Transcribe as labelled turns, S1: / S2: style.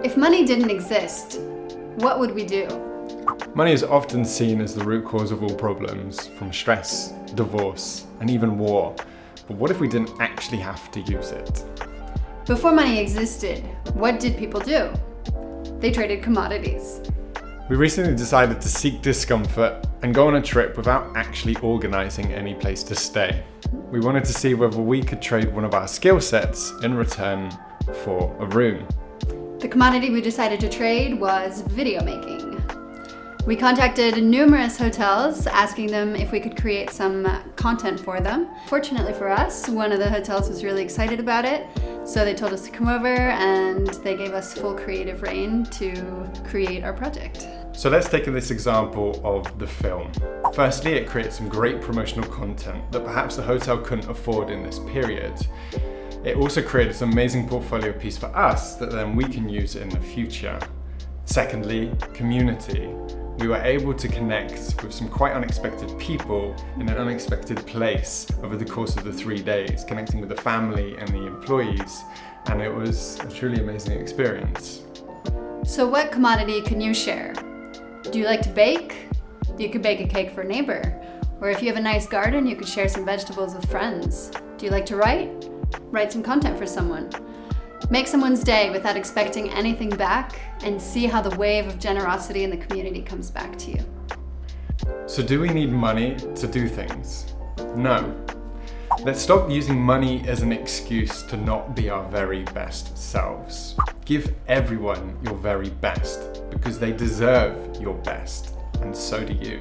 S1: If money didn't exist, what would we do?
S2: Money is often seen as the root cause of all problems, from stress, divorce, and even war. But what if we didn't actually have to use it?
S1: Before money existed, what did people do? They traded commodities.
S2: We recently decided to seek discomfort and go on a trip without actually organising any place to stay. We wanted to see whether we could trade one of our skill sets in return for a room.
S1: The commodity we decided to trade was video making. We contacted numerous hotels asking them if we could create some content for them. Fortunately for us, one of the hotels was really excited about it, so they told us to come over and they gave us full creative reign to create our project.
S2: So let's take this example of the film. Firstly, it creates some great promotional content that perhaps the hotel couldn't afford in this period. It also created some amazing portfolio piece for us that then we can use in the future. Secondly, community. We were able to connect with some quite unexpected people in an unexpected place over the course of the 3 days, connecting with the family and the employees, and it was a truly amazing experience.
S1: So what commodity can you share? Do you like to bake? You could bake a cake for a neighbor. Or if you have a nice garden, you could share some vegetables with friends. Do you like to write? Write some content for someone. Make someone's day without expecting anything back and see how the wave of generosity in the community comes back to you.
S2: So do we need money to do things? No. Let's stop using money as an excuse to not be our very best selves. Give everyone your very best because they deserve your best, and so do you.